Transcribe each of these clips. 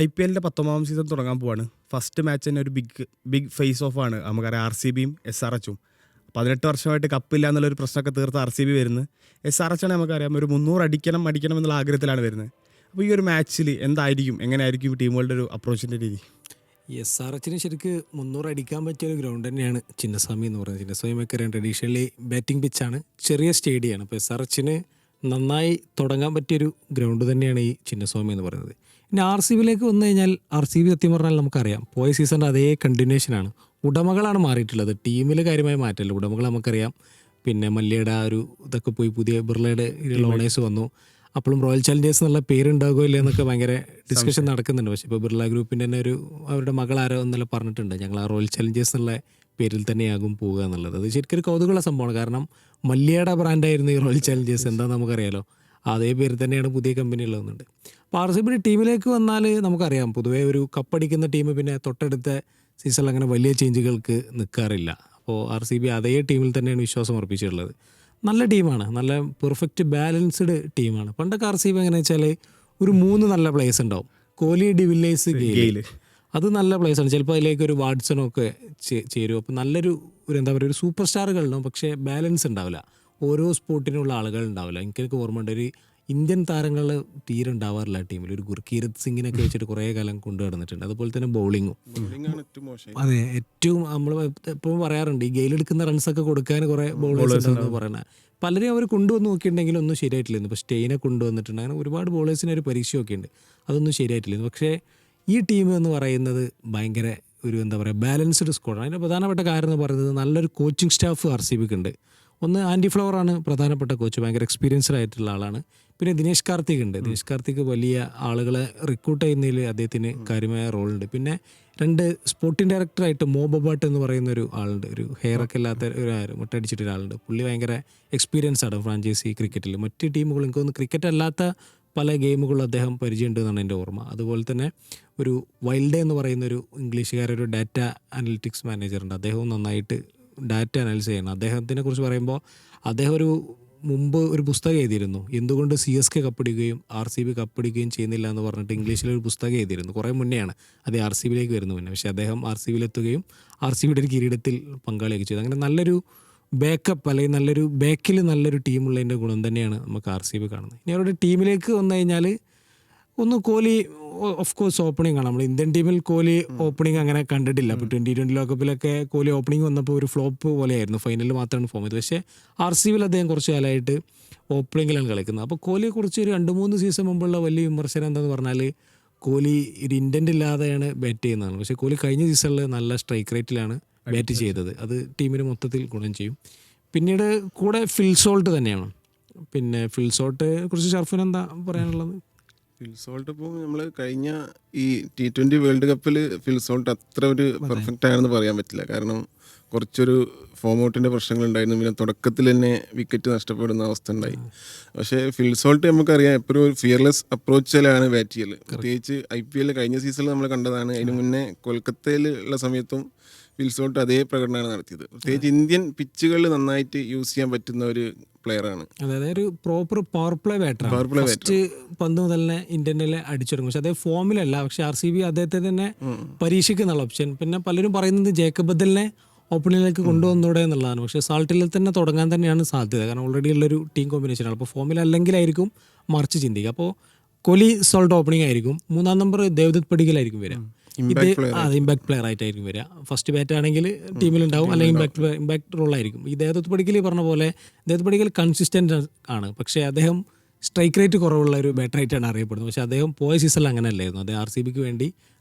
IPL 19-ാം season തുടങ്ങാൻ പോവാണ്. First match തന്നെ ഒരു ബിഗ് ഫേസ് ഓഫ് ആണ്. നമുക്കറിയാം RCBയും SRHും. 18 വർഷമായിട്ട് കപ്പില്ല എന്നുള്ളൊരു പ്രശ്നമൊക്കെ തീർത്ത് RCB വരുന്നത്. SRH ആണ് നമുക്കറിയാം ഒരു 300 അടിക്കണം എന്നുള്ള ആഗ്രഹത്തിലാണ് വരുന്നത്. അപ്പോൾ ഈ ഒരു മാച്ചിൽ എന്തായിരിക്കും, എങ്ങനെയായിരിക്കും ഈ ടീമുകളുടെ ഒരു അപ്രോച്ചിൻ്റെ രീതി? SRHന് ശരിക്ക് 300 അടിക്കാൻ പറ്റിയ ഒരു ഗ്രൗണ്ട് തന്നെയാണ് ചിന്നസ്വാമി എന്ന് പറയുന്നത്. ചിന്നസ്വാമി ഒക്കെ അറിയാം, ട്രഡീഷണലി ബാറ്റിംഗ് പിച്ചാണ്, ചെറിയ സ്റ്റേഡിയമാണ്. അപ്പോൾ SRHന് നന്നായി തുടങ്ങാൻ പറ്റിയൊരു ഗ്രൗണ്ട് തന്നെയാണ് ഈ ചിന്നസ്വാമി എന്ന് പറയുന്നത്. പിന്നെ RCBയിലേക്ക് വന്നു കഴിഞ്ഞാൽ RCB സത്യം പറഞ്ഞാൽ നമുക്കറിയാം പോയ സീസണിൻ്റെ അതേ കണ്ടിന്യൂഷനാണ്. ഉടമകളാണ് മാറിയിട്ടുള്ളത്, ടീമിൽ കാര്യമായ മാറ്റമല്ല. ഉടമകൾ നമുക്കറിയാം, പിന്നെ മല്യയുടെ ആ ഒരു ഇതൊക്കെ പോയി പുതിയ ബിർളയുടെ ഓണേഴ്സ് വന്നു. അപ്പോഴും റോയൽ ചാലഞ്ചേഴ്സ് എന്നുള്ള പേരുണ്ടാകുമോ ഇല്ല എന്നൊക്കെ ഭയങ്കര ഡിസ്കഷൻ നടക്കുന്നുണ്ട്. പക്ഷേ ഇപ്പോൾ ബിർള ഗ്രൂപ്പിൻ്റെ തന്നെ അവരുടെ മകൾ ആരോ എന്നല്ല പറഞ്ഞിട്ടുണ്ട്, ഞങ്ങൾ ആ റോയൽ ചാലഞ്ചേഴ്സ് എന്നുള്ള പേരിൽ തന്നെയാകും പോവുക എന്നുള്ളത്. അത് ശരിക്കും ഒരു കൗതുകമുള്ള സംഭവമാണ്. കാരണം മല്യയുടെ ബ്രാൻഡായിരുന്നു ഈ റോയൽ ചാലഞ്ചേഴ്സ്, എന്താ നമുക്കറിയാലോ. അതേ പേര് തന്നെയാണ് പുതിയ കമ്പനി ഉള്ളതെന്നുണ്ട്. അപ്പോൾ RCB ടീമിലേക്ക് വന്നാൽ നമുക്കറിയാം പൊതുവേ ഒരു കപ്പടിക്കുന്ന ടീം പിന്നെ തൊട്ടടുത്ത സീസണിൽ അങ്ങനെ വലിയ ചേഞ്ചുകൾക്ക് നിൽക്കാറില്ല. അപ്പോൾ RCB അതേ ടീമിൽ തന്നെയാണ് വിശ്വാസം അർപ്പിച്ചിട്ടുള്ളത്. നല്ല ടീമാണ്, നല്ല പെർഫെക്റ്റ് ബാലൻസ്ഡ് ടീമാണ്. പണ്ടൊക്കെ RCB എങ്ങനെയാ വെച്ചാൽ ഒരു 3 നല്ല പ്ലേയേഴ്സ് ഉണ്ടാവും, കോഹ്ലി, ഡിവില്ലേഴ്സ്, ഗെയിൽ. അത് നല്ല പ്ലേയേഴ്സാണ്. ചിലപ്പോൾ അതിലേക്ക് ഒരു വാട്സണൊക്കെ ചേരും. അപ്പോൾ നല്ലൊരു എന്താ പറയുക, ഒരു സൂപ്പർ സ്റ്റാറുകളുണ്ടാവും, പക്ഷേ ബാലൻസ് ഉണ്ടാവില്ല. ഓരോ സ്പോർട്ടിനുള്ള ആളുകൾ ഉണ്ടാവില്ല. എനിക്കൊക്കെ ഓർമ്മയുണ്ട്, ഒരു ഇന്ത്യൻ താരങ്ങൾ തീരെ ഉണ്ടാവാറില്ല ടീമിൽ. ഒരു ഗുർകീരത് സിംഗിനൊക്കെ വെച്ചിട്ട് കുറേ കാലം കൊണ്ടു നടന്നിട്ടുണ്ട്. അതുപോലെ തന്നെ ബൗളിങ്ങും. അതെ, ഏറ്റവും നമ്മൾ എപ്പോഴും പറയാറുണ്ട്, ഈ ഗെയിൽ എടുക്കുന്ന റൺസൊക്കെ കൊടുക്കാൻ കുറേ ബൗളേഴ്സ് ഉണ്ടെന്ന് പറയണത്. പലരെയും അവർ കൊണ്ടുവന്ന് നോക്കിയിട്ടുണ്ടെങ്കിലും ഒന്നും ശരിയായിട്ടില്ലായിരുന്നു. ഇപ്പോൾ സ്റ്റെയിനെ കൊണ്ടുവന്നിട്ടുണ്ട്, അങ്ങനെ ഒരുപാട് ബൗളേഴ്സിന് ഒരു പരീക്ഷയൊക്കെ ഉണ്ട്, അതൊന്നും ശരിയായിട്ടില്ലായിരുന്നു. പക്ഷേ ഈ ടീം എന്ന് പറയുന്നത് ഭയങ്കര ഒരു എന്താ പറയുക ബാലൻസ്ഡ് സ്ക്വാഡാണ്. അതിൻ്റെ പ്രധാനപ്പെട്ട കാര്യം എന്ന് പറയുന്നത് നല്ലൊരു കോച്ചിങ് സ്റ്റാഫ് RCBക്ക് ഉണ്ട്. ഒന്ന് ആൻഡി ഫ്ലവറാണ് പ്രധാനപ്പെട്ട കോച്ച്, ഭയങ്കര എക്സ്പീരിയൻസ്ഡ് ആയിട്ടുള്ള ആളാണ്. പിന്നെ ദിനേശ് കാർത്തിക് ഉണ്ട്. ദിനേശ് കാർത്തിക് വലിയ ആളുകളെ റിക്രൂട്ട് ചെയ്യുന്നതിൽ അദ്ദേഹത്തിന് കാര്യമായ റോളുണ്ട്. പിന്നെ 2 സ്പോർട്ടിംഗ് ഡയറക്ടറായിട്ട് മോബബാട്ട് എന്ന് പറയുന്ന ഒരു ആളുണ്ട്, ഒരു ഹെയറൊക്കെ ഇല്ലാത്ത മുട്ടടിച്ചിട്ട് ഒരാളുണ്ട്. പുള്ളി ഭയങ്കര എക്സ്പീരിയൻസ് ആണ് ഫ്രാഞ്ചൈസി ക്രിക്കറ്റിൽ. മറ്റ് ടീമുകൾ എനിക്ക് തോന്നുന്നു ക്രിക്കറ്റ് അല്ലാത്ത പല ഗെയിമുകളും അദ്ദേഹം പരിചയമുണ്ട് എന്നാണ് എൻ്റെ ഓർമ്മ. അതുപോലെ തന്നെ ഒരു വൈൽഡ് എന്ന് പറയുന്നൊരു ഇംഗ്ലീഷുകാരൊരു ഡാറ്റ അനലിറ്റിക്സ് മാനേജറുണ്ട്. അദ്ദേഹവും നന്നായിട്ട് ഡാറ്റ അനലൈസ് ചെയ്യണം. അദ്ദേഹത്തിനെ കുറിച്ച് പറയുമ്പോൾ അദ്ദേഹം മുമ്പ് ഒരു പുസ്തകം എഴുതിയിരുന്നു, എന്തുകൊണ്ട് CSK കപ്പടിക്കുകയും RCB കപ്പടിക്കുകയും ചെയ്യുന്നില്ല എന്ന് പറഞ്ഞിട്ട് ഇംഗ്ലീഷിലൊരു പുസ്തകം എഴുതിയിരുന്നു. കുറേ മുന്നെയാണ്, അത് RCBയിലേക്ക് വരുന്ന മുന്നേ. പക്ഷേ അദ്ദേഹം RCBയിലെത്തുകയും RCBയുടെ ഒരു കിരീടത്തിൽ പങ്കാളിയൊക്കെ ചെയ്തു. അങ്ങനെ നല്ലൊരു ബാക്കപ്പ് അല്ലെങ്കിൽ നല്ലൊരു ബാക്കിൽ നല്ലൊരു ടീമുള്ളതിൻ്റെ ഗുണം തന്നെയാണ് നമുക്ക് RCB കാണുന്നത്. ഇനി അവരുടെ ടീമിലേക്ക് വന്നു കഴിഞ്ഞാൽ ഒന്ന് കോഹ്ലി ഓഫ് കോഴ്സ് ഓപ്പണിംഗ് ആണ്. നമ്മൾ ഇന്ത്യൻ ടീമിൽ കോഹ്ലി ഓപ്പണിംഗ് അങ്ങനെ കണ്ടിട്ടില്ല. അപ്പോൾ 2020 ലോകകപ്പിലൊക്കെ കോഹ്ലി ഓപ്പണിംഗ് വന്നപ്പോൾ ഒരു ഫ്ലോപ്പ് പോലെയായിരുന്നു, ഫൈനലിൽ മാത്രമാണ് ഫോം ചെയ്തത്. പക്ഷേ RCBയിൽ അദ്ദേഹം കുറച്ച് കാലമായിട്ട് ഓപ്പണിങ്ങിലാണ് കളിക്കുന്നത്. അപ്പോൾ കോഹ്ലിയെക്കുറിച്ച് ഒരു 2-3 സീസൺ മുമ്പുള്ള വലിയ വിമർശനം എന്താണെന്ന് പറഞ്ഞാൽ കോഹ്ലി ഒരു ഇൻറ്റൻ്റ് ഇല്ലാതെയാണ് ബാറ്റ് ചെയ്യുന്നതാണ്. പക്ഷേ കോഹ്ലി കഴിഞ്ഞ സീസണിൽ നല്ല സ്ട്രൈക്ക് റേറ്റിലാണ് ബാറ്റ് ചെയ്തത്. അത് ടീമിന് മൊത്തത്തിൽ ഗുണം ചെയ്യും. പിന്നീട് കൂടെ ഫിൽസോൾട്ട് തന്നെയാണ്. പിന്നെ ഫിൽസോൾട്ട് കുറിച്ച് ഷർഫിന് എന്താ പറയാനുള്ളത്? ഫിൽസോൾട്ട് ഇപ്പോൾ നമ്മൾ കഴിഞ്ഞ ഈ T20 വേൾഡ് കപ്പിൽ ഫിൽസോൾട്ട് അത്ര ഒരു പെർഫെക്റ്റ് ആണെന്ന് പറയാൻ പറ്റില്ല. കാരണം കുറച്ചൊരു ഫോം ഔട്ടിൻ്റെ പ്രശ്നങ്ങളുണ്ടായിരുന്നു. പിന്നെ തുടക്കത്തിൽ തന്നെ വിക്കറ്റ് നഷ്ടപ്പെടുന്ന അവസ്ഥ ഉണ്ടായി. പക്ഷേ ഫിൽസോൾട്ട് നമുക്കറിയാം എപ്പോഴും ഒരു ഫിയർലെസ് അപ്രോച്ചിലാണ് ബാറ്റ് ചെയ്യൽ. പ്രത്യേകിച്ച് IPL കഴിഞ്ഞ സീസണിൽ നമ്മൾ കണ്ടതാണ്. അതിന് മുന്നേ കൊൽക്കത്തയിൽ ഉള്ള സമയത്തും ഫിൽസോൾട്ട് അതേ പ്രകടനമാണ് നടത്തിയത്. പ്രത്യേകിച്ച് ഇന്ത്യൻ പിച്ചുകളിൽ നന്നായിട്ട് യൂസ് ചെയ്യാൻ പറ്റുന്ന ഒരു പ്ലെയറാണ്. അതായത് ഒരു പ്രോപ്പർ പവർ പ്ലേ ബാറ്ററാണ്. ഫസ്റ്റ് പന്ത് മുതൽ തന്നെ ഇന്ത്യനിൽ അടിച്ചിറങ്ങും. പക്ഷെ അതേ ഫോമിലല്ല. പക്ഷെ RCB അദ്ദേഹത്തെ തന്നെ പരീക്ഷിക്കുന്നുള്ള ഓപ്ഷൻ. പിന്നെ പലരും പറയുന്നത് ജേക്കബ് ബദലിനെ ഓപ്പണിങ്ങിലേക്ക് കൊണ്ടുവന്നൂടെ എന്നുള്ളതാണ്. പക്ഷേ സാൾട്ടിൽ തന്നെ തുടങ്ങാൻ തന്നെയാണ് സാധ്യത. കാരണം ഓൾറെഡി ഉള്ളൊരു ടീം കോമ്പിനേഷനാണ്. അപ്പോൾ ഫോമിലല്ലെങ്കിലായിരിക്കും മറിച്ച് ചിന്തിക്കുക. അപ്പോൾ കോഹ്ലി സോൾട്ട് ഓപ്പണിംഗ് ആയിരിക്കും. 3-ാം നമ്പർ ദേവദത്ത് പടിക്കലായിരിക്കും വരിക. ഇമ്പാക്ട് പ്ലെയർ ആയിട്ടായിരിക്കും വരിക. ഫസ്റ്റ് ബാറ്റ് ആണെങ്കിൽ ടീമിലുണ്ടാവും, അല്ലെങ്കിൽ ഇമ്പാക്ട് റോളായിരിക്കും. ഈ ദേവദത്ത് പടിക്കൽ പറഞ്ഞ പോലെ ദേവദത്ത് പടിക്കൽ കൺസിസ്റ്റൻ്റ് ആണ്. പക്ഷേ അദ്ദേഹം സ്ട്രൈക്ക് റേറ്റ് കുറവുള്ള ഒരു ബാറ്ററായിട്ടാണ് അറിയപ്പെടുന്നത്. പക്ഷേ അദ്ദേഹം പോയ സീസണിൽ അങ്ങനെ അല്ലായിരുന്നു. അദ്ദേഹം RCBക്ക് വേണ്ടി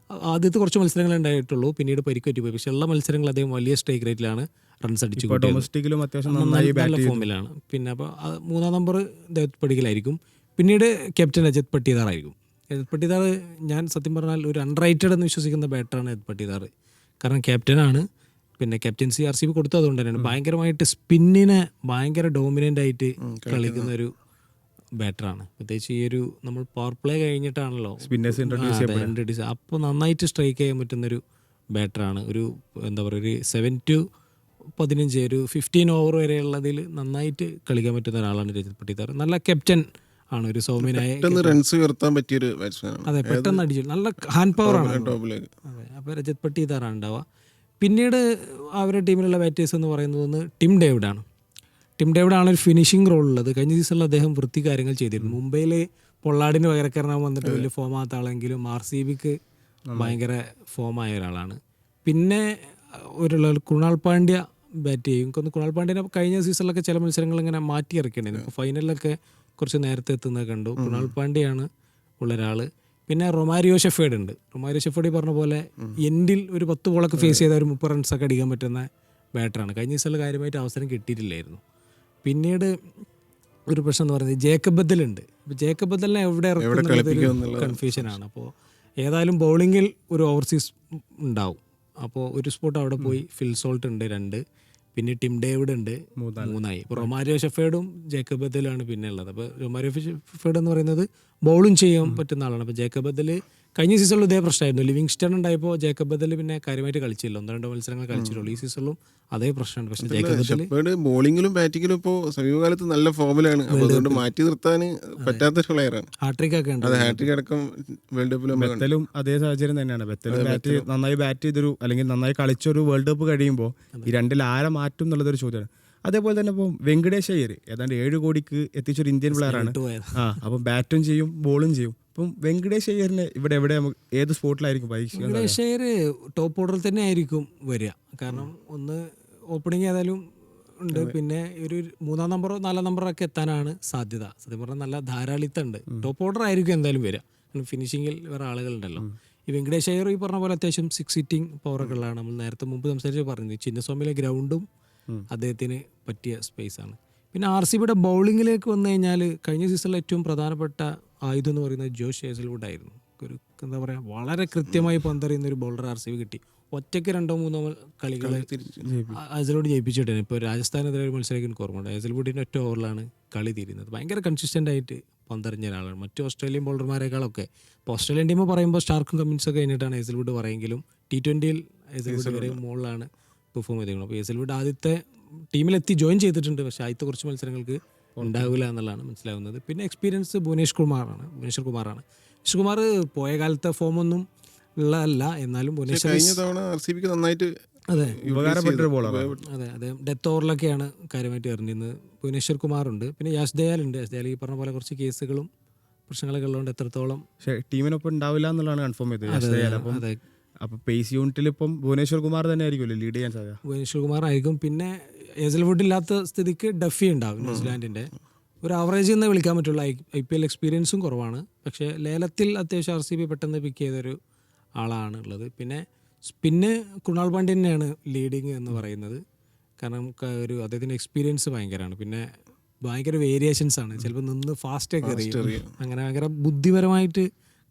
ആദ്യത്തെ കുറച്ച് മത്സരങ്ങൾ ഉണ്ടായിട്ടുള്ളൂ, പിന്നീട് പരിക്കേറ്റ് പോയി. പക്ഷേ ഉള്ള മത്സരങ്ങൾ അദ്ദേഹം വലിയ സ്ട്രൈക്ക് റേറ്റിലാണ് റൺസ് അടിച്ചു, നല്ല ഫോമിലാണ്. പിന്നെ അപ്പോൾ 3-ാം നമ്പർ ദേവദത്ത് പടിക്കലായിരിക്കും. പിന്നീട് ക്യാപ്റ്റൻ രജത് പട്ടിദാർ ആയിരിക്കും. രജത് പട്ടിദാർ ഞാൻ സത്യം പറഞ്ഞാൽ ഒരു അൺറൈറ്റഡ് എന്ന് വിശ്വസിക്കുന്ന ബാറ്ററാണ് രജത് പട്ടിദാർ. കാരണം ക്യാപ്റ്റനാണ്. പിന്നെ ക്യാപ്റ്റൻസി RCB കൊടുത്തത് അതുകൊണ്ട് തന്നെയാണ്. ഭയങ്കരമായിട്ട് സ്പിന്നിനെ ഭയങ്കര ഡോമിനൻ്റ് ആയിട്ട് കളിക്കുന്ന ഒരു ബാറ്ററാണ്. പ്രത്യേകിച്ച് ഈ ഒരു നമ്മൾ പവർ പ്ലേ കഴിഞ്ഞിട്ടാണല്ലോ ഇൻട്രൊഡ്യൂസ്. അപ്പോൾ നന്നായിട്ട് സ്ട്രൈക്ക് ചെയ്യാൻ പറ്റുന്നൊരു ബാറ്ററാണ്. ഒരു എന്താ പറയുക, ഒരു 7 to 15 ഒരു 15 ഓവർ വരെയുള്ളതിൽ നന്നായിട്ട് കളിക്കാൻ പറ്റുന്ന ഒരാളാണ് രജത് പട്ടിദാർ. നല്ല ക്യാപ്റ്റൻ ആണ് ഒരു സൗമ്യനായ പെട്ടെന്ന് റൺസ് ഉയർത്താൻ പറ്റിയൊരു ബാറ്റ്സ്മാനാണ്. അതെ പെട്ടെന്ന് അടിച്ചു നല്ല ഹാൻഡ് പവർ ആണ് ടോപ്പിലേക്ക് അതെ അപ്പോൾ രജത് പട്ടീദാറാണ് ഉണ്ടാവുക. പിന്നീട് അവരുടെ ടീമിലുള്ള ബാറ്റേഴ്സ് എന്ന് പറയുന്നത് ഒന്ന് ടിം ഡേവിഡാണ്. ടിം ഡേവിഡാണ് ഒരു ഫിനിഷിംഗ് റോളുള്ളത്. കഴിഞ്ഞ സീസണിൽ അദ്ദേഹം വൃത്തി കാര്യങ്ങൾ ചെയ്തിരുന്നു. മുംബൈയിൽ പൊള്ളാഡിന് പകരക്കാരനാകാൻ വന്നിട്ട് വലിയ ഫോമാകാത്ത ആളെങ്കിലും RCBക്ക് ഭയങ്കര ഫോമായ ഒരാളാണ്. പിന്നെ കൃണാൽ പാണ്ഡ്യ ബാറ്റ് ചെയ്യും. എനിക്കൊന്ന് കൃണാൽ പാണ്ഡ്യനെ കഴിഞ്ഞ സീസണിലൊക്കെ ചില മത്സരങ്ങൾ ഇങ്ങനെ മാറ്റി ഇറക്കേണ്ടിയിരുന്നു. ഇപ്പോൾ ഫൈനലിലൊക്കെ കുറച്ച് നേരത്തെ എത്തുന്നത് കണ്ടു. കൃണാൽ പാണ്ഡ്യയാണ് ഉള്ള ഒരാൾ. പിന്നെ റൊമാരിയോ ഷെഫേർഡ് ഉണ്ട്. റൊമാരിയോ ഷെഫേർഡ് പറഞ്ഞ പോലെ എൻഡിൽ ഒരു 10 ബോളൊക്കെ ഫേസ് ചെയ്ത ഒരു 30 റൺസൊക്കെ അടിക്കാൻ പറ്റുന്ന ബാറ്ററാണ്. കഴിഞ്ഞ സീസണിൽ കാര്യമായിട്ട് അവസരം കിട്ടിയിട്ടില്ലായിരുന്നു. പിന്നീട് ഒരു പ്രശ്നം എന്ന് പറയുന്നത് ജേക്കബ് ബദലുണ്ട്. അപ്പോൾ ജേക്കബ് ബദലിനെ എവിടെ ഇറക്കുന്നത് കൺഫ്യൂഷനാണ്. അപ്പോൾ ഏതായാലും ബൗളിങ്ങിൽ ഒരു ഓവർസീസ് ഉണ്ടാവും. അപ്പോൾ ഒരു സ്പോട്ട് അവിടെ പോയി ഫിൽ സോൾട്ട് ഉണ്ട് 2, പിന്നെ ടിം ഡേവിഡ് ഉണ്ട് 3. ഇപ്പോൾ റൊമാരിയോ ഷെഫേർഡും ജേക്കബ് ബദലാണ് പിന്നെ ഉള്ളത്. അപ്പോൾ റൊമാരിയോ ഷെഫേർഡ് എന്ന് പറയുന്നത് ബൗളിംഗ് ചെയ്യാൻ പറ്റുന്ന ആളാണ്. അപ്പോൾ ജേക്കബ് ബദൽ കഴിഞ്ഞ സീസണിൽ ഇതേ പ്രശ്നമായിരുന്നു. ലിവിങ്സ്റ്റൺ ഉണ്ടായപ്പോൾ ജേക്കബ് ബദൽ പിന്നെ കാര്യമായിട്ട് കളിച്ചില്ല, 1-2 മത്സരങ്ങൾ കളിച്ചിട്ടുള്ളൂ. ഈ സീസണിലും അതേ പ്രശ്നമാണ്. പക്ഷേ ജേക്കബ് ബദൽ ബോളിങ്ങിലും ബാറ്റിങ്ങിലും ഇപ്പോൾ സമീപകാലത്ത് നല്ല ഫോമിലാണ്. അതുകൊണ്ട് മാറ്റി നിർത്താൻ പറ്റാത്തൊരു പ്ലെയറാണ്. ഹാട്രിക് ഒക്കെ ഉണ്ട്. അത് ഹാട്രിക് അടക്കം വേൾഡ് കപ്പിലും ബെത്തലും അതേ സാഹചര്യം തന്നെയാണ്. ബെത്തലും നന്നായി ബാറ്റ് ചെയ്തൊരു അല്ലെങ്കിൽ നന്നായി കളിച്ചൊരു വേൾഡ് കപ്പ് കഴിയുമ്പോൾ ഈ രണ്ടിൽ ആരെ മാറ്റും എന്നുള്ളതൊരു ചോദ്യമാണ്. അതേപോലെ തന്നെ ഇപ്പം വെങ്കടേഷ് അയ്യർ ഏതാണ്ട് 7 കോടിക്ക് എത്തിച്ചൊരു ഇന്ത്യൻ പ്ലെയറാണ്. അപ്പം ബാറ്റും ചെയ്യും ബോളും ചെയ്യും. അപ്പം വെങ്കടേഷ് അയ്യറിന് ഇവിടെ എവിടെ ഏത് സ്പോട്ടിലായിരിക്കും പരീക്ഷിക്കാൻ? വെങ്കടേഷ് അയ്യർ ടോപ്പ് ഓർഡറിൽ തന്നെ ആയിരിക്കും വരിക. കാരണം ഒന്ന് ഓപ്പണിങ് ഏതായാലും ഉണ്ട്, പിന്നെ ഒരു 3-ാം നമ്പറോ 4-ാം നമ്പറോ ഒക്കെ എത്താനാണ് സാധ്യത. സത്യം പറഞ്ഞാൽ നല്ല ധാരാളിത്തം ഉണ്ട്. ടോപ്പ് ഓർഡർ ആയിരിക്കും എന്തായാലും വരിക. ഫിനിഷിങ്ങിൽ വേറെ ആളുകളുണ്ടല്ലോ. ഈ വെങ്കടേഷ് അയ്യർ ഈ പറഞ്ഞ പോലെ അത്യാവശ്യം 6 സിറ്റിംഗ് പവറൊക്കെ ഉള്ളതാണ്. നമ്മൾ നേരത്തെ മുമ്പ് സംസാരിച്ച് പറഞ്ഞത് ചിന്നസ്വാമിയിലെ ഗ്രൗണ്ടും അദ്ദേഹത്തിന് പറ്റിയ സ്പേസാണ്. പിന്നെ RCBയുടെ ബൗളിങ്ങിലേക്ക് വന്നു കഴിഞ്ഞാൽ കഴിഞ്ഞ സീസണിലെ ഏറ്റവും പ്രധാനപ്പെട്ട ആയുധം എന്ന് പറയുന്നത് ജോഷ് ഹേസൽവുഡ് ആയിരുന്നു. ഒരു എന്താ പറയുക, വളരെ കൃത്യമായി പന്തെറിയുന്ന ഒരു ബൗളർ RCB കിട്ടി. ഒറ്റയ്ക്ക് 2-3 കളികൾ ഹേസൽവുഡ് ജയിപ്പിച്ചിട്ടാണ്. ഇപ്പോൾ രാജസ്ഥാനെതിരെ ഒരു മത്സരം എനിക്ക് ഓർമ്മയുണ്ട്. ഹേസൽവുഡിൻ്റെ ഒറ്റ ഓവറിലാണ് കളി തീരുന്നത്. ഭയങ്കര കൺസിസ്റ്റൻ്റ് ആയിട്ട് പന്തെറിഞ്ഞ ഒരാളാണ്. മറ്റു ഓസ്ട്രേലിയൻ ബൗളർമാരെക്കാളൊക്കെ. ഇപ്പോൾ ഓസ്ട്രേലിയൻ ടീം പറയുമ്പോൾ സ്റ്റാർക്കും കമ്മിൻസൊക്കെ കഴിഞ്ഞിട്ടാണ് ഹേസൽവുഡ് പറയെങ്കിലും T20യിൽ ഹേസൽവുഡ് വരെ മുകളിലാണ് പെർഫോം ചെയ്തിരിക്കുന്നത്. അപ്പോൾ ഹേസൽവുഡ് ആദ്യത്തെ ടീമിലെത്തി ജോയിൻ ചെയ്തിട്ടുണ്ട്, പക്ഷേ ആദ്യത്തെ കുറച്ച് മത്സരങ്ങൾക്ക് ഉണ്ടാവില്ല എന്നുള്ളതാണ് മനസ്സിലാവുന്നത്. പിന്നെ എക്സ്പീരിയൻസ് ഭുവനേശ്വർ കുമാറാണ്. ഭുവനേശ്വർ കുമാർ പോയ കാലത്തെ ഫോമൊന്നും ഉള്ളതല്ല, എന്നാലും നന്നായിട്ട് അതെ ഉപകാരപ്പെട്ടൊരു ബോളാണ്. അതെ ഡെത്ത് ഓവറിലൊക്കെയാണ് കാര്യമായിട്ട് എറിഞ്ഞിരുന്നത്. ഭുവനേശ്വർ കുമാറുണ്ട്. പിന്നെ യാഷ് ദയാൽ ഉണ്ട്. യാഷ് ദയാൽ ഈ പറഞ്ഞ പോലെ കുറച്ച് കേസുകളും പ്രശ്നങ്ങളൊക്കെ ഉള്ളതുകൊണ്ട് എത്രത്തോളം ടീമിനൊപ്പം ഉണ്ടാവില്ല എന്നുള്ളതാണ് കൺഫേം ചെയ്തത്. അതെ അപ്പോൾ പേസ് യൂണിറ്റിൽ ഇപ്പം ഭുവനേശ്വർ കുമാർ തന്നെ ആയിരിക്കുമല്ലോ ലീഡ് ചെയ്യാൻ സാധ്യത. ഭുവനേശ്വർ കുമാർ ആയിരിക്കും. പിന്നെ ഹേസൽവുഡ് ഇല്ലാത്ത സ്ഥിതിക്ക് ഡഫി ഉണ്ടാവും. ന്യൂസിലാൻഡിൻ്റെ ഒരു ആവറേജ് എന്ന് വിളിക്കാൻ പറ്റുള്ള IPL എക്സ്പീരിയൻസും കുറവാണ്. പക്ഷേ ലേലത്തിൽ അത്യാവശ്യം RCB പെട്ടെന്ന് പിക്ക് ചെയ്തൊരു ആളാണ് ഉള്ളത്. പിന്നെ സ്പിന്ന് കൃണാൽ പാണ്ഡ്യ തന്നെയാണ് ലീഡിങ് എന്ന് പറയുന്നത്. കാരണം അദ്ദേഹത്തിൻ്റെ എക്സ്പീരിയൻസ് ഭയങ്കരമാണ്. പിന്നെ ഭയങ്കര വേരിയേഷൻസ് ആണ്. ചിലപ്പോൾ നിന്ന് ഫാസ്റ്റൊക്കെ എറിയും. അങ്ങനെ ഭയങ്കര ബുദ്ധിപരമായിട്ട്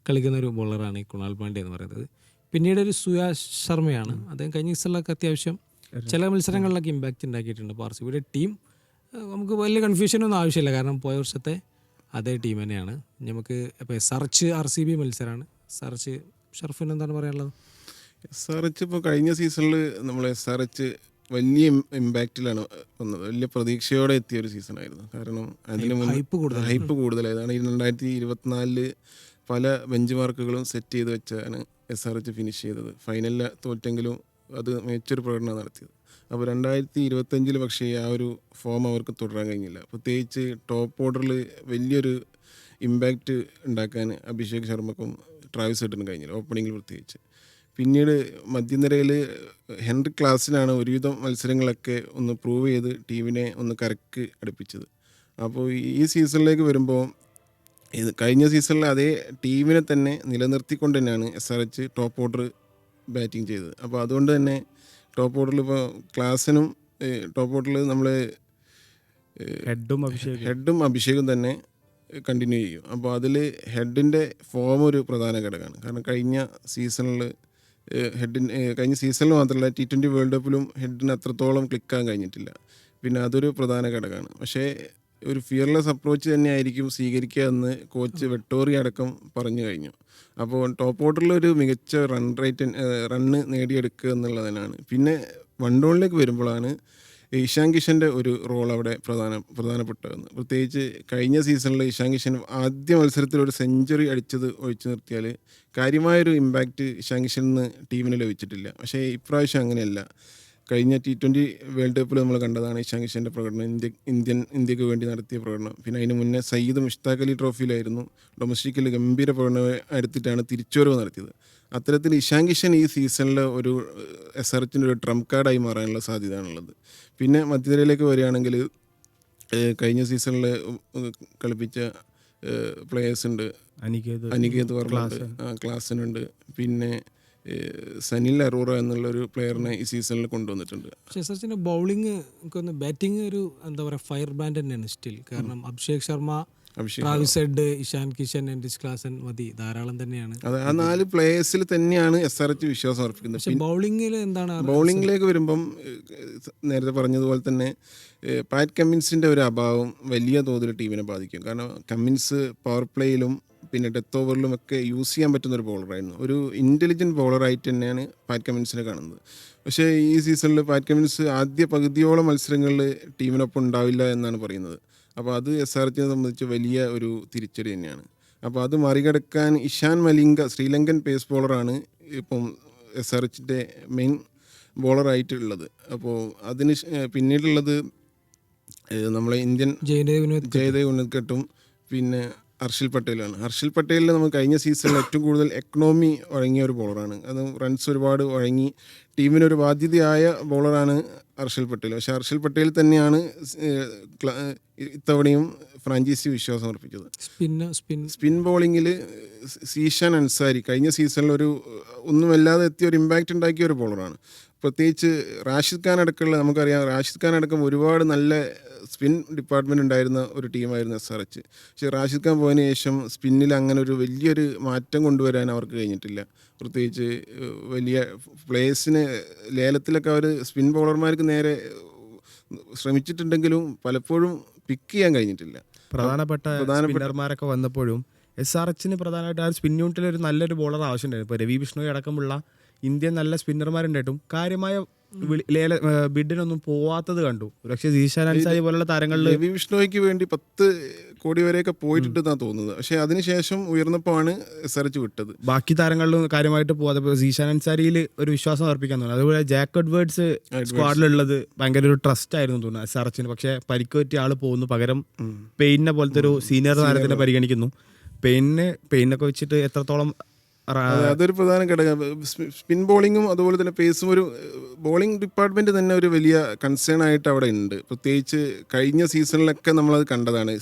കളിക്കുന്ന ഒരു ബോളറാണ് ഈ കൃണാൽ പാണ്ഡ്യ എന്ന് പറയുന്നത്. പിന്നീട് ഒരു സുയാഷ് ശർമ്മയാണ്. അദ്ദേഹം കഴിഞ്ഞ സീസണിലൊക്കെ അത്യാവശ്യം ചില മത്സരങ്ങളിലൊക്കെ ഇമ്പാക്റ്റ് ഉണ്ടാക്കിയിട്ടുണ്ട്. അപ്പോൾ RCBയുടെ ടീം നമുക്ക് വലിയ കൺഫ്യൂഷനൊന്നും ആവശ്യമില്ല, കാരണം പോയ വർഷത്തെ അതേ ടീം തന്നെയാണ്. നമുക്ക് ഇപ്പോൾ SRH RCB മത്സരമാണ്. SRH ഷർഫിന് എന്താണ് പറയാനുള്ളത്? SRH ഇപ്പോൾ കഴിഞ്ഞ സീസണിൽ നമ്മൾ SRH വലിയ ഇമ്പാക്റ്റിലാണ് വന്നത്. വലിയ പ്രതീക്ഷയോടെ എത്തിയ ഒരു സീസണായിരുന്നു. കാരണം അതിന് ഹൈപ്പ് കൂടുതലായതാണ്. 2024 പല ബെഞ്ച് മാർക്കുകളും സെറ്റ് ചെയ്ത് വെച്ചാണ് SRH ഫിനിഷ് ചെയ്തത്. ഫൈനലിൽ തോറ്റെങ്കിലും അത് മികച്ചൊരു പ്രകടനം നടത്തിയത്. അപ്പോൾ 2025 പക്ഷേ ആ ഒരു ഫോം അവർക്ക് തുടരാൻ കഴിഞ്ഞില്ല. പ്രത്യേകിച്ച് ടോപ്പ് ഓർഡറിൽ വലിയൊരു ഇമ്പാക്റ്റ് ഉണ്ടാക്കാൻ അഭിഷേക് ശർമ്മക്കും ട്രാവിസ് ഹെഡിനും കഴിഞ്ഞില്ല, ഓപ്പണിങ്ങിൽ പ്രത്യേകിച്ച്. പിന്നീട് മധ്യനിരയിൽ ഹെൻറി ക്ലാസിനാണ് ഒരുവിധം മത്സരങ്ങളൊക്കെ ഒന്ന് പ്രൂവ് ചെയ്ത് ടീമിനെ ഒന്ന് കരക്ക് അടുപ്പിച്ചത്. അപ്പോൾ ഈ സീസണിലേക്ക് വരുമ്പോൾ കഴിഞ്ഞ സീസണിൽ അതേ ടീമിനെ തന്നെ നിലനിർത്തിക്കൊണ്ട് തന്നെയാണ് SRH ടോപ്പ് ഓർഡർ ബാറ്റിംഗ് ചെയ്തത്. അപ്പോൾ അതുകൊണ്ട് തന്നെ ടോപ്പ് ഓർഡറിൽ ഇപ്പോൾ ക്ലാസിനും ടോപ്പ് ഓർഡറിൽ നമ്മൾ ഹെഡും അഭിഷേകും തന്നെ കണ്ടിന്യൂ ചെയ്യും. അപ്പോൾ അതിൽ ഹെഡിൻ്റെ ഫോം ഒരു പ്രധാന ഘടകമാണ്. കാരണം കഴിഞ്ഞ സീസണിൽ മാത്രമല്ല T20 വേൾഡ് കപ്പിലും ഹെഡിന് അത്രത്തോളം ക്ലിക്കാൻ കഴിഞ്ഞിട്ടില്ല. പിന്നെ അതൊരു പ്രധാന ഘടകമാണ്. പക്ഷേ ഒരു ഫിയർലെസ് അപ്രോച്ച് തന്നെയായിരിക്കും സ്വീകരിക്കുക എന്ന് കോച്ച് വെട്ടോറി അടക്കം പറഞ്ഞു കഴിഞ്ഞു. അപ്പോൾ ടോപ്പ് ഓർഡറിൽ ഒരു മികച്ച റണ്ണ് നേടിയെടുക്കുക എന്നുള്ളതിനാണ്. പിന്നെ വൺ ഡൗണിലേക്ക് വരുമ്പോഴാണ് ഇഷാൻ കിഷൻ്റെ ഒരു റോൾ അവിടെ പ്രധാനപ്പെട്ടതെന്ന്. പ്രത്യേകിച്ച് കഴിഞ്ഞ സീസണിൽ ഇഷാൻ കിഷൻ ആദ്യ മത്സരത്തിൽ ഒരു സെഞ്ചുറി അടിച്ചത് ഒഴിച്ചു നിർത്തിയാൽ കാര്യമായൊരു ഇമ്പാക്റ്റ് ഇഷാൻ കിഷന് ടീമിന് ലഭിച്ചിട്ടില്ല. പക്ഷേ ഇപ്രാവശ്യം അങ്ങനെയല്ല. കഴിഞ്ഞ T20 വേൾഡ് കപ്പിൽ നമ്മൾ കണ്ടതാണ് ഇഷാൻ കിഷൻ്റെ പ്രകടനം, ഇന്ത്യക്ക് വേണ്ടി നടത്തിയ പ്രകടനം. പിന്നെ അതിന് മുന്നേ സയ്യിദ് മുഷ്താഖ് അലി ട്രോഫിയിലായിരുന്നു ഡൊമസ്റ്റിക്കിൽ ഗംഭീര പ്രകടനം എടുത്തിട്ടാണ് തിരിച്ചുവരവ് നടത്തിയത്. അത്തരത്തിൽ ഇഷാൻ കിഷൻ ഈ സീസണിൽ ഒരു SRHൻ്റെ ഒരു ട്രംപ് കാർഡായി മാറാനുള്ള സാധ്യതയാണുള്ളത്. പിന്നെ മധ്യനിരയിലേക്ക് വരികയാണെങ്കിൽ കഴിഞ്ഞ സീസണിൽ കളിപ്പിച്ച പ്ലേയേഴ്സ് ഉണ്ട്. അനികേത് വർമ്മ, ക്ലാസനുണ്ട്. പിന്നെ സനിൽ അറോറ എന്നുള്ളൊരു പ്ലെയറിനെ ഈ സീസണിൽ കൊണ്ടുവന്നിട്ടുണ്ട്. പക്ഷേ SRHൻ്റെ ബൗളിങ് എനിക്കൊന്ന് ബാറ്റിംഗ് ഒരു എന്താ പറയുക ഫയർ ബ്രാൻഡ് തന്നെയാണ് സ്റ്റിൽ. കാരണം Abhishek Sharma, Travis head, Ishan Kishan, enrich Klaasen മതി, ധാരാളം തന്നെയാണ്. അതെ, ആ 4 പ്ലേയേഴ്സിൽ തന്നെയാണ് SRH വിശ്വാസം അർപ്പിക്കുന്നത്. പക്ഷേ ബൗളിങ്ങിൽ എന്താണ് ബൗളിങ്ങിലേക്ക് വരുമ്പം നേരത്തെ പറഞ്ഞതുപോലെ തന്നെ പാറ്റ് കമ്മിൻസിൻ്റെ ഒരു അഭാവം വലിയ തോതിൽ ടീമിനെ ബാധിക്കും. കാരണം കമ്മിൻസ് പവർ പ്ലേയിലും പിന്നെ ഡെത്ത് ഓവറിലും ഒക്കെ യൂസ് ചെയ്യാൻ പറ്റുന്ന ഒരു ബോളറായിരുന്നു. ഒരു ഇൻ്റലിജൻറ്റ് ബോളറായിട്ട് തന്നെയാണ് പാറ്റ് കമ്മിൻസിനെ കാണുന്നത്. പക്ഷേ ഈ സീസണിൽ പാറ്റ് കമ്മിൻസ് ആദ്യ പകുതിയോളം മത്സരങ്ങളിൽ ടീമിനൊപ്പം ഉണ്ടാവില്ല എന്നാണ് പറയുന്നത്. അപ്പോൾ അത് SRHനെ സംബന്ധിച്ച് വലിയ ഒരു തിരിച്ചടി തന്നെയാണ്. അപ്പോൾ അത് മറികടക്കാൻ ഇഷാൻ മലിംഗ, ശ്രീലങ്കൻ പേസ് ബോളറാണ് ഇപ്പം SRHൻ്റെ മെയിൻ ബോളറായിട്ടുള്ളത്. അപ്പോൾ അതിന് പിന്നീടുള്ളത് നമ്മളെ ഇന്ത്യൻ ജയദേവ് ഉന്നത്കട്ടും പിന്നെ ഹർഷിൽ പട്ടേലാണ്. ഹർഷിൽ പട്ടേലിൽ നമ്മൾ കഴിഞ്ഞ സീസണിൽ ഏറ്റവും കൂടുതൽ എക്കണോമി വഴങ്ങിയ ഒരു ബോളറാണ്. അത് റൺസ് ഒരുപാട് വഴങ്ങി ടീമിനൊരു ബാധ്യതയായ ബോളറാണ് ഹർഷിൽ പട്ടേൽ. പക്ഷേ ഹർഷിൽ പട്ടേൽ തന്നെയാണ് ഇത്തവണയും ഫ്രാഞ്ചൈസി വിശ്വാസം അർപ്പിച്ചത്. സ്പിൻ ബോളിങ്ങിൽ സീഷാൻ അൻസാരി കഴിഞ്ഞ സീസണിൽ ഒരു ഒന്നുമല്ലാതെ എത്തിയ ഒരു ഇമ്പാക്റ്റ് ഉണ്ടാക്കിയ ഒരു ബോളറാണ്. പ്രത്യേകിച്ച് റാഷിദ് ഖാൻ അടക്കമുള്ള നമുക്കറിയാം, റാഷിദ് ഖാൻ അടക്കം ഒരുപാട് നല്ല സ്പിൻ ഡിപ്പാർട്ട്മെൻറ്റ് ഉണ്ടായിരുന്ന ഒരു ടീമായിരുന്നു SRH. പക്ഷേ റാഷിദ് ഖാൻ പോയതിന് ശേഷം സ്പിന്നിൽ അങ്ങനെ ഒരു വലിയൊരു മാറ്റം കൊണ്ടുവരാൻ അവർക്ക് കഴിഞ്ഞിട്ടില്ല. പ്രത്യേകിച്ച് വലിയ പ്ലേയേഴ്സിന് ലേലത്തിലൊക്കെ അവർ സ്പിൻ ബോളർമാർക്ക് നേരെ ശ്രമിച്ചിട്ടുണ്ടെങ്കിലും പലപ്പോഴും പിക്ക് ചെയ്യാൻ കഴിഞ്ഞിട്ടില്ല. പ്രധാനപ്പെട്ട സ്പിന്നർമാരൊക്കെ വന്നപ്പോഴും SRHന് പ്രധാനമായിട്ട് ആ സ്പിൻ യൂണിറ്റിൽ ഒരു നല്ലൊരു ബോളർ ആവശ്യമുണ്ടായിരുന്നു. ഇപ്പോൾ രവി ബിഷ്ണോയി അടക്കമുള്ള ഇന്ത്യൻ നല്ല സ്പിന്നർമാരുണ്ടായിട്ടും കാര്യമായ ബിഡിനൊന്നും പോവാത്തത് കണ്ടു. പക്ഷേ ഈശാൻ അൻസാരി പോലുള്ള താരങ്ങളിൽ രവി ബിഷ്ണോയ്ക്ക് വേണ്ടി 10 കോടി വരെയൊക്കെ പോയിട്ടുണ്ടെന്നാണ് തോന്നുന്നത്. പക്ഷേ അതിനുശേഷം ഉയർന്നപ്പോഴാണ് SRH വിട്ടത്. ബാക്കി താരങ്ങളിലും കാര്യമായിട്ട് പോകാതെ ഈശാൻ അൻസാരിയിൽ ഒരു വിശ്വാസം അർപ്പിക്കാൻ തോന്നുന്നു. അതുപോലെ ജാക്ക് എഡ്വേർഡ്സ് സ്ക്വാഡിലുള്ളത് ഭയങ്കര ഒരു ട്രസ്റ്റ് ആയിരുന്നു തോന്നുന്നു SRHന്. പക്ഷേ പരിക്ക് പറ്റിയ ആൾ പോകുന്നു, പകരം പെയിനെ പോലത്തെ ഒരു സീനിയർ താരത്തിനെ പരിഗണിക്കുന്നു. പെയിനൊക്കെ വെച്ചിട്ട് എത്രത്തോളം അതൊരു പ്രധാന ഘടകം. സ്പിൻ ബോളിങ്ങും അതുപോലെ തന്നെ പേസും ഒരു ബോളിംഗ് ഡിപ്പാർട്ട്മെൻറ്റ് തന്നെ ഒരു വലിയ കൺസേൺ ആയിട്ട് അവിടെ ഉണ്ട്. പ്രത്യേകിച്ച് കഴിഞ്ഞ സീസണിലൊക്കെ നമ്മളത് കണ്ടതാണ്.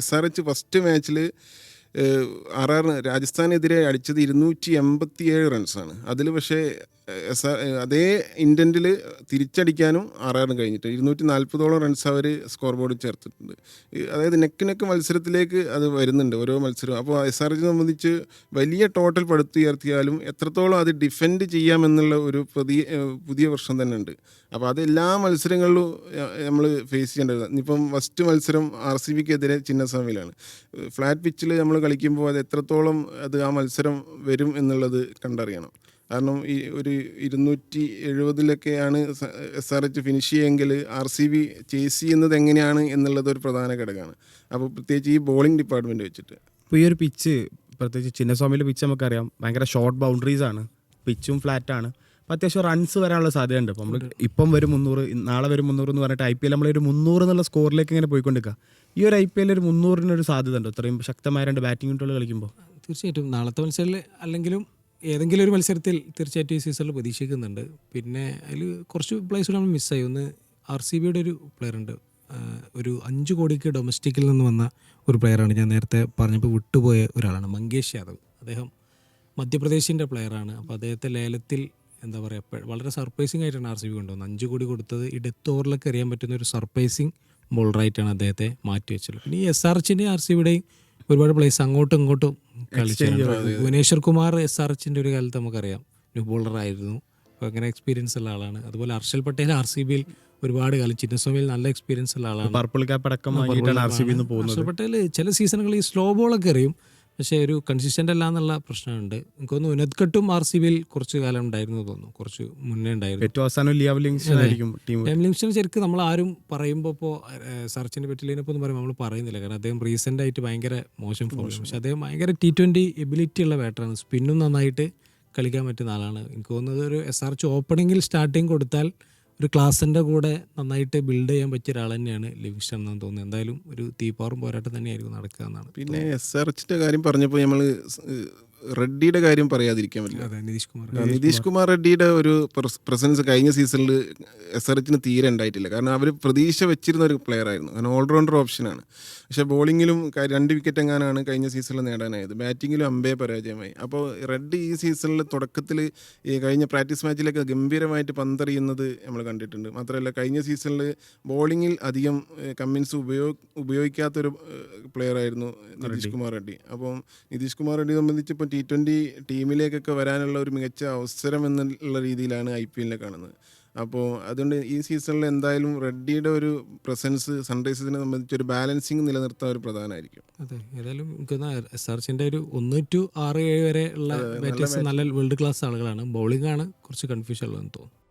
SRH ഫസ്റ്റ് മാച്ചിൽ രാജസ്ഥാനെതിരെ അടിച്ചത് 287 റൺസാണ്. അതിൽ പക്ഷേ അതേ ഇൻറ്റൻറ്റിൽ തിരിച്ചടിക്കാനും കഴിഞ്ഞിട്ട് 240ഓളം റൺസ് അവർ സ്കോർ ബോർഡിൽ ചേർത്തിട്ടുണ്ട്. അതായത് നെക്ക് മത്സരത്തിലേക്ക് അത് വരുന്നുണ്ട് ഓരോ മത്സരവും. അപ്പോൾ SRHനെ സംബന്ധിച്ച് വലിയ ടോട്ടൽ പടുത്തുയർത്തിയാലും എത്രത്തോളം അത് ഡിഫെൻഡ് ചെയ്യാമെന്നുള്ള ഒരു പുതിയ പ്രശ്നം തന്നെ ഉണ്ട്. അപ്പോൾ അത് എല്ലാ മത്സരങ്ങളിലും നമ്മൾ ഫേസ് ചെയ്യേണ്ടത്. ഇപ്പം ഫസ്റ്റ് മത്സരം RCBക്കെതിരെ ചിന്നസ്വാമിയിലാണ്. ഫ്ലാറ്റ് പിച്ചിൽ നമ്മൾ കളിക്കുമ്പോൾ അത് എത്രത്തോളം ആ മത്സരം വരും എന്നുള്ളത് കണ്ടറിയണം. കാരണം ഈ ഒരു 270 SRH ഫിനിഷ് ചെയ്യുമെങ്കിൽ RCB ചേസ് ചെയ്യുന്നത് എങ്ങനെയാണ് എന്നുള്ളത് ഒരു പ്രധാന ഘടകമാണ്. അപ്പോൾ പ്രത്യേകിച്ച് ഈ ബോളിംഗ് ഡിപ്പാർട്ട്മെൻറ്റ് വെച്ചിട്ട് ഇപ്പോൾ ഈ ഒരു പിച്ച്, പ്രത്യേകിച്ച് ചിന്നസ്വാമിയിലെ പിച്ച് നമുക്കറിയാം ഭയങ്കര ഷോർട്ട് ബൗണ്ടറീസ് ആണ്, പിച്ചും ഫ്ലാറ്റാണ്. അപ്പോൾ അത്യാവശ്യം റൺസ് വരാനുള്ള സാധ്യതയുണ്ട്. അപ്പോൾ നമ്മൾ ഇപ്പം വരും 300, നാളെ വരും 300 എന്ന് പറഞ്ഞിട്ട് IPL നമ്മളൊരു 300 എന്നുള്ള സ്കോറിലേക്ക് ഇങ്ങനെ പോയിക്കൊണ്ടിരിക്കുക. ഈ ഒരു IPL ഒരു 300-ന് ഒരു സാധ്യത ഉണ്ടോ ഇത്രയും ശക്തമായ 2 ബാറ്റിംഗ് യൂണിറ്റുകൾ കളിക്കുമ്പോൾ? തീർച്ചയായിട്ടും നാളത്തെ മത്സരത്തിൽ അല്ലെങ്കിലും ഏതെങ്കിലും ഒരു മത്സരത്തിൽ തീർച്ചയായിട്ടും ഈ സീസണിൽ പ്രതീക്ഷിക്കുന്നുണ്ട്. പിന്നെ അതിൽ കുറച്ച് പ്ലേയേഴ്സ് നമ്മൾ മിസ്സായി. ഒന്ന് RCBയുടെ ഒരു പ്ലെയർ ഉണ്ട്, ഒരു 5 കോടിക്ക് ഡൊമസ്റ്റിക്കിൽ നിന്ന് വന്ന ഒരു പ്ലെയറാണ്. ഞാൻ നേരത്തെ പറഞ്ഞപ്പോൾ വിട്ടുപോയ ഒരാളാണ്, മങ്കേഷ് യാദവ്. അദ്ദേഹം മധ്യപ്രദേശിൻ്റെ പ്ലെയറാണ്. അപ്പോൾ അദ്ദേഹത്തെ ലേലത്തിൽ എന്താ പറയുക വളരെ സർപ്രൈസിങ് ആയിട്ടാണ് RCB കൊണ്ടുവന്നത്. 5 കോടി കൊടുത്തത് ഈ ഡെത്ത് ഓവറിലൊക്കെ എറിയാൻ പറ്റുന്ന ഒരു സർപ്രൈസിങ് ബോളറായിട്ടാണ് അദ്ദേഹത്തെ മാറ്റി വെച്ചത്. പിന്നെ ഈ SRHൻ്റെയും RCBയുടെയും ഒരുപാട് പ്ലേസ് അങ്ങോട്ടും ഇങ്ങോട്ടും കളിച്ചിട്ടുണ്ട്. ഭുവനേശ്വർ കുമാർ SRHൻ്റെ ഒരു കാലത്ത് നമുക്കറിയാം ന്യൂ ബോളറായിരുന്നു. അപ്പോൾ അങ്ങനെ എക്സ്പീരിയൻസ് ഉള്ള ആളാണ്. അതുപോലെ ഹർഷൽ പട്ടേൽ RCBയിൽ ഒരുപാട് കാലം, ചിന്നസ്വാമിയിൽ നല്ല എക്സ്പീരിയൻസ് ഉള്ള ആളാണ്. പർപ്പിൾ ക്യാപ്പ് അടക്കം വാങ്ങിയിട്ടാണ് RCB പോകുന്നത്. ഹർഷൽ പട്ടേൽ ചില സീസണുകളിൽ ഈ സ്ലോ ബോളൊക്കെ എറിയും. പക്ഷേ ഒരു കൺസിസ്റ്റൻ്റ് അല്ല എന്നുള്ള പ്രശ്നമുണ്ട്. എനിക്ക് തോന്നുന്നു ഉനദ്കട്ടും RCBയിൽ കുറച്ച് കാലം ഉണ്ടായിരുന്നു തോന്നുന്നു, കുറച്ച് മുന്നേ ഉണ്ടായിരുന്നു. ഏറ്റവും അവസാനം ലിയാവ് ലിവിങ്സ്റ്റൺ ആയിരിക്കും ടീം. ലിവിങ്സ്റ്റൺ ശരിക്കും നമ്മൾ ആരും പറയുമ്പോൾ ഇപ്പോൾ സർച്ചിനെ പറ്റിയതിനൊപ്പം ഒന്നും പറയുമ്പോൾ നമ്മൾ പറയുന്നില്ല, കാരണം അദ്ദേഹം റീസെൻ്റ് ആയിട്ട് ഭയങ്കര മോശം ഫോമിലാണ്. പക്ഷേ അദ്ദേഹം ഭയങ്കര T20 എബിലിറ്റി ഉള്ള ബാറ്ററാണ്, സ്പിന്നും നന്നായിട്ട് കളിക്കാൻ പറ്റുന്ന ആളാണ്. എനിക്ക് തോന്നുന്നത് ഒരു SRH ഓപ്പണിങ്ങിൽ സ്റ്റാർട്ടിങ് കൊടുത്താൽ ഒരു ക്ലാസിൻ്റെ കൂടെ നന്നായിട്ട് ബിൽഡ് ചെയ്യാൻ പറ്റിയ ഒരാൾ തന്നെയാണ് ലിവിങ്സ്റ്റൺ എന്നാണ് തോന്നുന്നത്. എന്തായാലും ഒരു തീപ്പാറും പോരാട്ടം തന്നെയായിരിക്കും നടക്കുക എന്നാണ്. പിന്നെ SRHന്റെ കാര്യം പറഞ്ഞപ്പോൾ നമ്മൾ റെഡ്ഡിയുടെ കാര്യം പറയാതിരിക്കാൻ പറ്റില്ല. അതെ, നിതീഷ് കുമാർ റെഡ്ഡിയുടെ ഒരു പ്രസൻസ് കഴിഞ്ഞ സീസണിൽ SRHന് തീരെ ഉണ്ടായിട്ടില്ല. കാരണം അവർ പ്രതീക്ഷ വെച്ചിരുന്ന ഒരു പ്ലെയർ ആയിരുന്നു, കാരണം ഓൾറൗണ്ടർ ഓപ്ഷനാണ്. പക്ഷേ ബോളിങ്ങിലും 2 വിക്കറ്റ് എങ്ങാനാണ് കഴിഞ്ഞ സീസണിൽ നേടാനായത്, ബാറ്റിങ്ങിലും അമ്പേ പരാജയമായി. അപ്പോൾ റെഡ്ഡി ഈ സീസണിൽ തുടക്കത്തിൽ ഈ കഴിഞ്ഞ പ്രാക്ടീസ് മാച്ചിലൊക്കെ ഗംഭീരമായിട്ട് പന്തെറിയുന്നത് നമ്മൾ കണ്ടിട്ടുണ്ട്. മാത്രമല്ല കഴിഞ്ഞ സീസണിൽ ബോളിങ്ങിൽ അധികം കമ്മിൻസ് ഉപയോഗിക്കാത്തൊരു പ്ലെയർ ആയിരുന്നു നിതീഷ് കുമാർ റെഡ്ഡി. അപ്പം നിതീഷ് കുമാർ റെഡ്ഡിയെ സംബന്ധിച്ച് ഇപ്പോൾ T20 ടീമിലേക്കൊക്കെ വരാനുള്ള ഒരു മികച്ച അവസരം എന്നുള്ള രീതിയിലാണ് IPL കാണുന്നത്. അപ്പോൾ അതുകൊണ്ട് ഈ സീസണിൽ എന്തായാലും റെഡ്ഡിയുടെ ഒരു പ്രസൻസ് സൺറൈസേഴ്സിനെ സംബന്ധിച്ച് ഒരു ബാലൻസിങ് നിലനിർത്താൻ ഒരു പ്രധാനമായിരിക്കും. അതെ, ഏതായാലും എനിക്ക് SRHന്റെ ഒരു 1 to 6-7 വരെ ഉള്ള ബാറ്റേഴ്സ് നല്ല വേൾഡ് ക്ലാസ് ആളുകളാണ്. ബൗളിംഗ് ആണ് കുറച്ച് കൺഫ്യൂഷൻ ഉള്ളതെന്ന് തോന്നുന്നു.